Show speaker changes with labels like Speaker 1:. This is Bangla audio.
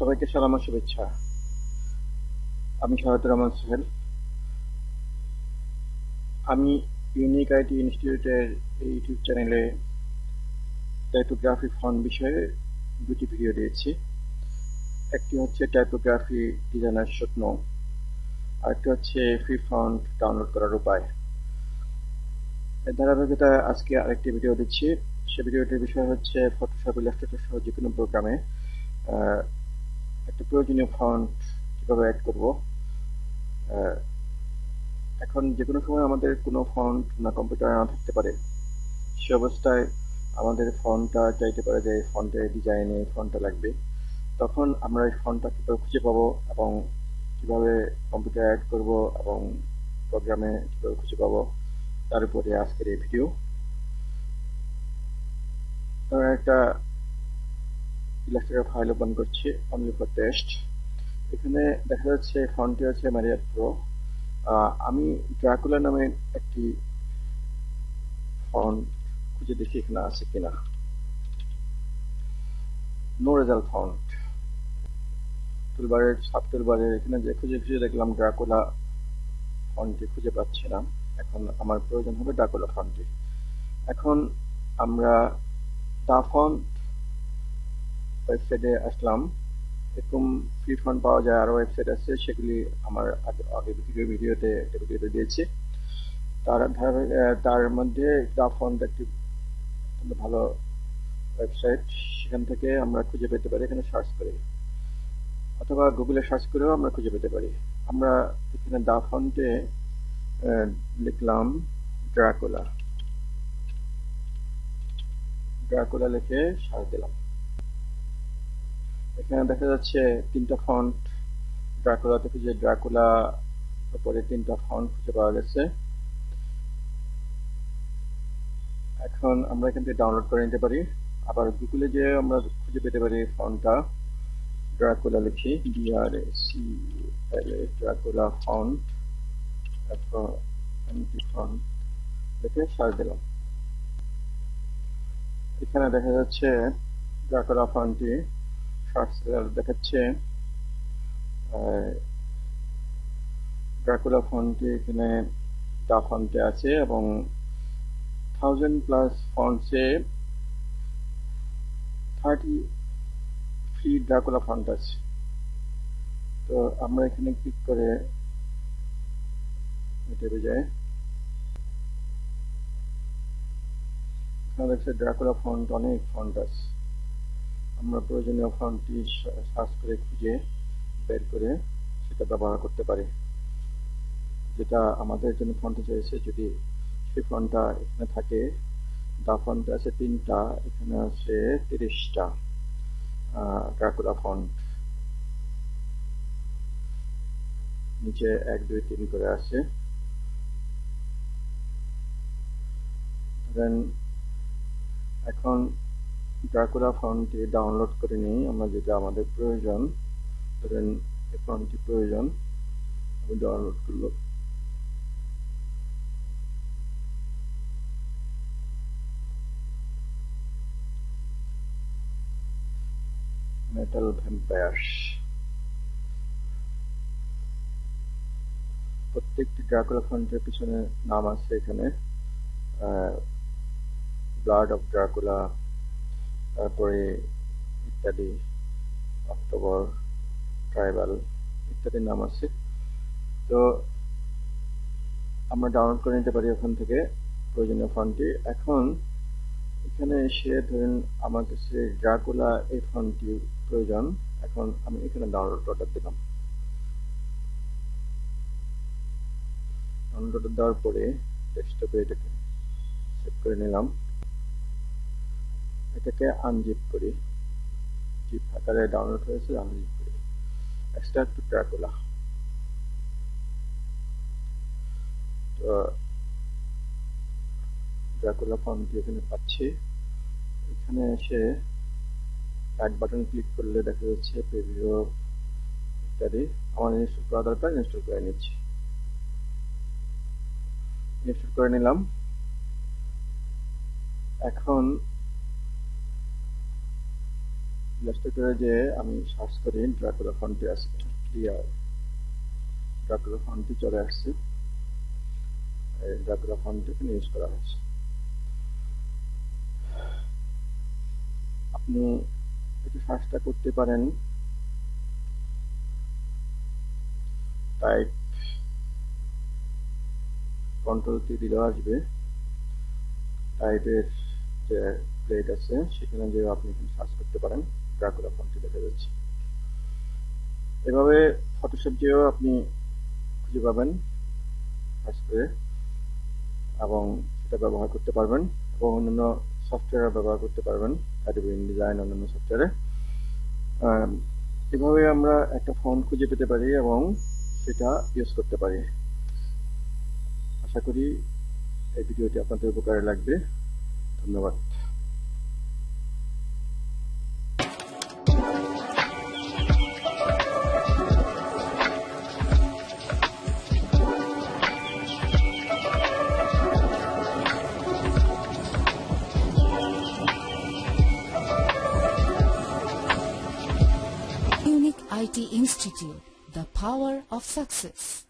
Speaker 1: সবাইকে সালাম ও শুভেচ্ছা। আমি শাহাদুর রহমান সোহেল। আমি ইউনিক আইটি ইনস্টিটিউটের এই ইউটিউব চ্যানেলে টাইপোগ্রাফি ফন্ট বিষয়ে দুটি ভিডিও দিয়েছি। একটি হচ্ছে টাইপোগ্রাফি ডিজাইনার স্বপ্ন, আরেকটি হচ্ছে ফ্রি ফন্ট ডাউনলোড করার উপায়। এর ধারাবাহিকতা আজকে আরেকটি ভিডিও দিচ্ছি। সে ভিডিওটির বিষয় হচ্ছে ফটোশপ, ইলাস্ট্রেটর সহ যে কোনো প্রোগ্রামে একটা প্রয়োজনীয় ফন্ট কিভাবে অ্যাড করব। এখন যে কোনো সময় আমাদের কোনো ফন্ট না কম্পিউটারে না থাকতে পারে, সে অবস্থায় আমাদের ফন্টটা চাইতে পারে যে ফন্টের ডিজাইনে ফন্টটা লাগবে। তখন আমরা এই ফন্টটা কীভাবে খুঁজে পাবো এবং কীভাবে কম্পিউটারে অ্যাড করব এবং প্রোগ্রামে কীভাবে খুঁজে পাবো, তার উপরে আজকের এই ভিডিও। আমরা একটা ইলাস্ট্রেটর ফাইল ওপেন করছি, অনলি ফর টেস্ট। এখানে দেখা যাচ্ছে ফন্টটি হচ্ছে ম্যারিয়ার প্রো। আমি ড্রাকুলা নামে একটি ফন্ট খুঁজে দেখি এখানে আছে কিনা। No result font. টুলবারের সাব টুলবারের এখানে যে খুঁজে দেখলাম ড্রাকুলা ফন্টটি খুঁজে পাচ্ছি না। এখন আমার প্রয়োজন হবে ড্রাকুলা ফন্টটি। এখন আমরা দা ফন্ট ওয়েবসাইটে আসলাম। এরকম ফ্রি ফন্ট পাওয়া যায়, আরও ওয়েবসাইট আছে, সেগুলি আমার আগে ভিডিওতে দিয়েছি। তার মধ্যে দা ফন্ট একটি ভালো ওয়েবসাইট, সেখান থেকে আমরা খুঁজে পেতে পারি এখানে সার্চ করে, অথবা গুগলে সার্চ করেও আমরা খুঁজে পেতে পারি। আমরা এখানে দা ফন্টে লিখলাম ড্রাকুলা লিখে সার্চ দিলাম। এখানে দেখা যাচ্ছে তিনটা ফন্ট ড্রাকুলাতে খুঁজে ড্রাকুলা উপরে তিনটা ফন্ট খুঁজে পাওয়া গেছে। এখন আমরা এখান থেকে ডাউনলোড করে নিতে পারি। আবার গুগলে যে আমরা খুঁজে পেতে পারি ফন্টটা ড্রাকুলা লিখি, DRACULA ড্রাকুলা ফন্ট ফন্ট লিখে সার্চ দিলাম। এখানে দেখা যাচ্ছে ড্রাকুলা ফন্টটি সার্চ দেখাচ্ছে। ড্রাকুলা ফন্টটি এখানে দা ফন্টে আছে এবং 1000+ ফন্টসে 30 ফ্রি ড্রাকুলা ফন্ট আছে। তো আমরা এখানে ক্লিক করে এটাতে যাই। এখানে দেখছে ড্রাকুলা ফন্ট, অনেক ফন্ট আছে। আমরা প্রয়োজনীয় ফন্টটি সার্চ করে খুঁজে বের করে সেটা ব্যবহার করতে পারি, যেটা আমাদের জন্য ফন্টে চাইছে। যদি সেই ফন্টটা এখানে থাকে, দা ফন্ট আছে 3টা, এখানে আছে 30টা ড্রাকুলা ফন্ট। নিচে 1 2 3 করে আছে। দেন এখন ড্রাকুলা ফন্টটি ডাউনলোড করে নিই আমরা, যেটা আমাদের প্রয়োজন। ধরেন এই ফন্টটি প্রয়োজন, আমি ডাউনলোড করলাম। Metal vampires. প্রত্যেকটি ড্রাকুলা ফন্টের পিছনে নাম আছে এখানে। ব্লাড অফ ড্রাকুলা, তারপরে ইত্যাদি, অক্টোবর, ট্রাইবাল ইত্যাদি নাম আছে। তো আমরা ডাউনলোড করে নিতে পারি ওখান থেকে প্রয়োজনীয় ফন্টটি। এখন এখানে এসে ধরেন আমার কাছে ড্রাকুলা এই ফন্টটি প্রয়োজন। এখন আমি এখানে ডাউনলোড অর্ডার দিলাম। ডাউনলোড দেওয়ার পরে ডেস্কটপে এটাকে সেভ করে নিলাম। এটাকে আনজিপ করি, জিপ আকারে ডাউনলোড হয়েছে, আনজিপ করি। Extract two Dracula. তো ড্রাকুলা ফন্টটি এখানে পাচ্ছি। এখানে এসে অ্যাড বাটন ক্লিক করলে দেখা যাচ্ছে প্রিভিউ ইত্যাদি। আমার ইনস্টল করা দরকার, ইনস্টল করে নিচ্ছি। ইনস্টল করে নিলাম। এখন ইলাস্ট্রেটরে যে আমি সার্চ করি ড্রাকুলা ফন্টে আসছে ক্লিয়ার, ড্রাকুলা ফন্টে চলে আসছে, এই ড্রাকুলা ফন্ট এখানে ইউজ করা হয়েছে। আপনি একটু সার্চটা করতে পারেন, টাইপ কন্ট্রোল কি দিলেও আসবে, টাইপের যে প্লেট আছে সেখানে যে আপনি সার্চ করতে পারেন, ড্রাকুলা ফন্টে দেখা যাচ্ছে। এভাবে ফটোশপ দিয়েও আপনি খুঁজে পাবেন সার্চ করে এবং সেটা ব্যবহার করতে পারবেন, এবং অন্যান্য সফটওয়্যার ব্যবহার করতে পারবেন, অ্যাডোবি ইনডিজাইন অন্যান্য সফটওয়্যারে। এভাবে আমরা একটা ফন্ট খুঁজে পেতে পারি এবং সেটা ইউজ করতে পারি। আশা করি এই ভিডিওটি আপনাদের উপকারে লাগবে। ধন্যবাদ।
Speaker 2: Unique IT Institute, the power of success.